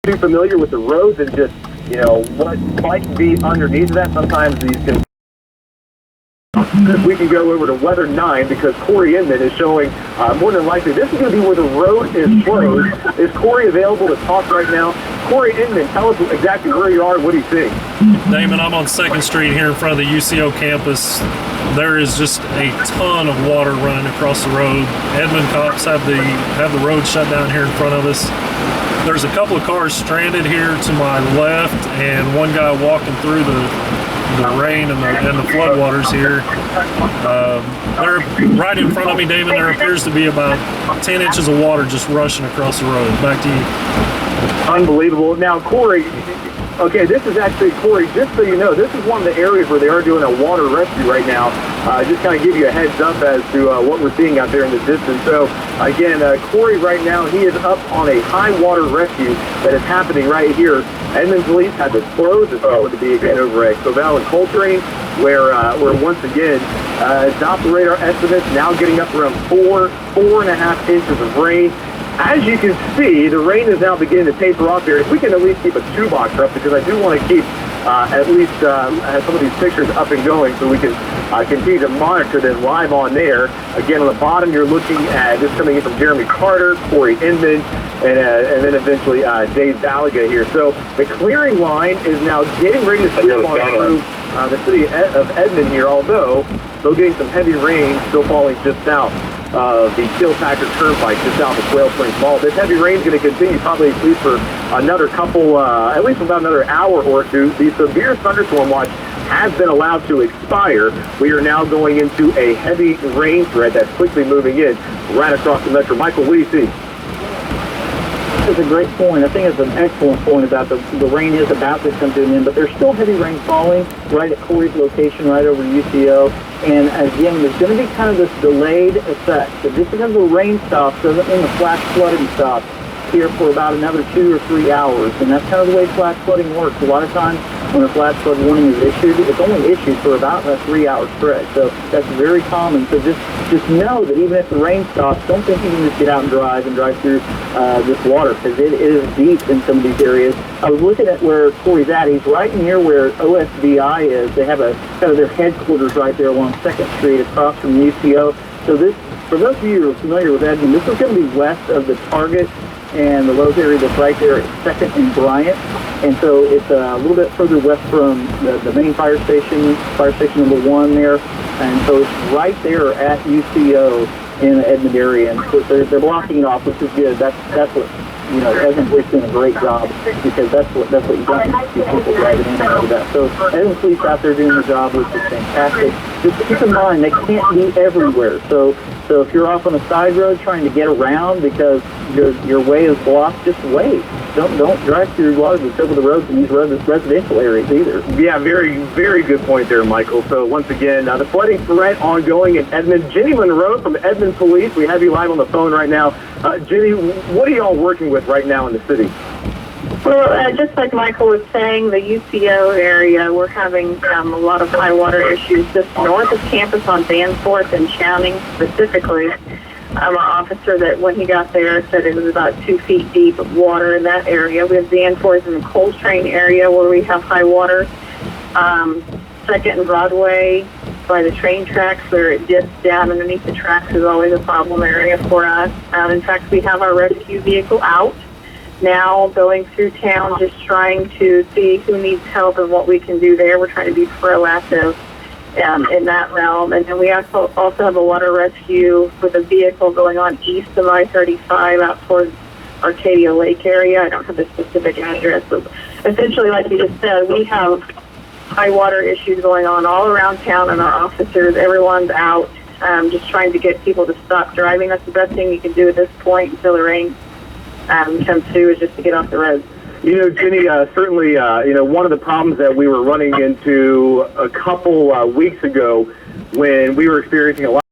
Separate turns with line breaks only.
too familiar with the roads and just, what might be underneath that, sometimes these can... We can go over to Weather 9 because Corey Edmond is showing more than likely this is going to be where the road is closed. Is Corey available to talk right now? Corey Edmond, tell us exactly where you are and what do you see?
Damon, I'm on 2nd Street here in front of the UCO campus. There is just a ton of water running across the road. Edmond cops have the road shut down here in front of us. There's a couple of cars stranded here to my left and one guy walking through the rain and the floodwaters here. They're right in front of me, Damon. There appears to be about 10 inches of water just rushing across the road. Back to you.
Unbelievable. Now, Corey, okay, this is actually, Corey, just so you know, this is one of the areas where they are doing a water rescue right now. Just kind of give you a heads up as to what we're seeing out there in the distance. So, again, Corey right now, he is up on a high water rescue that is happening right here. Edmond police had to close this road to be again over at Covell and Coltrane, where once again, Doppler estimates now getting up around 4.5 inches of rain. As you can see, the rain is now beginning to taper off here. If we can at least keep a shoebox up, because I do want to keep at least have some of these pictures up and going so we can continue to monitor them live on there. Again, on the bottom, you're looking at this coming in from Jeremy Carter, Corey Edmond, and then eventually Dave Balaga here. So the clearing line is now getting ready to slip on through the city of Edmond here, although still getting some heavy rain still falling just south of the Steel Packer Turnpike just south of Quail Springs Mall. This heavy rain is going to continue probably at least for another couple, at least about another hour or two. The severe thunderstorm watch has been allowed to expire. We are now going into a heavy rain threat that's quickly moving in right across the metro. Michael, what do you see?
That's a great point. I think it's an excellent point about the rain is about to come to an end, but there's still heavy rain falling right at Corey's location, right over UCO. And again, there's going to be kind of this delayed effect. So just because the rain stops doesn't mean the flash flooding stops here for about another 2 or 3 hours. And that's kind of the way flash flooding works. A lot of times when a flash flood warning is issued, it's only issued for about a 3-hour stretch. So that's very common. So just know that even if the rain stops, don't think you can just get out and drive through this water, because it is deep in some of these areas. I was looking at where Corey's at. He's right near where OSBI is. They have a kind of their headquarters right there along 2nd Street across from UCO. So this, for those of you who are familiar with Edmond, this is going to be west of the Target and the Lowe's area that's right there at 2nd and Bryant. And so it's a little bit further west from the main fire station number 1 there. And so it's right there at UCO in the Edmond area. And so they're blocking it off, which is good. That's what, Edmond Police doing a great job, because that's what you don't see people driving in and out of that. So Edmond Police out there doing the job, which is fantastic. Just keep in mind, they can't be everywhere. So if you're off on a side road trying to get around because your way is blocked, just wait. Don't drive through water that's over the roads in these residential areas either.
Yeah, very, very good point there, Michael. So once again, the flooding threat ongoing in Edmond. Jenny Monroe from Edmond Police, we have you live on the phone right now. Jenny, what are y'all working with right now in the city?
Well, just like Michael was saying, the UCO area, we're having a lot of high water issues just north of campus on Danforth and Channing specifically. Our officer that when he got there said it was about 2 feet deep of water in that area. We have Danforth and the Coltrane area where we have high water. 2nd and Broadway by the train tracks where it dips down underneath the tracks is always a problem area for us. In fact, we have our rescue vehicle out now going through town just trying to see who needs help and what we can do there. We're trying to be proactive in that realm. And then we also have a water rescue with a vehicle going on east of I-35 out towards Arcadia Lake area. I don't have the specific address, but essentially, like you just said, we have high water issues going on all around town, and our officers, everyone's out just trying to get people to stop driving. That's the best thing you can do at this point until the rain comes through, is just to get off the road.
Jenny, certainly, one of the problems that we were running into a couple weeks ago when we were experiencing a lot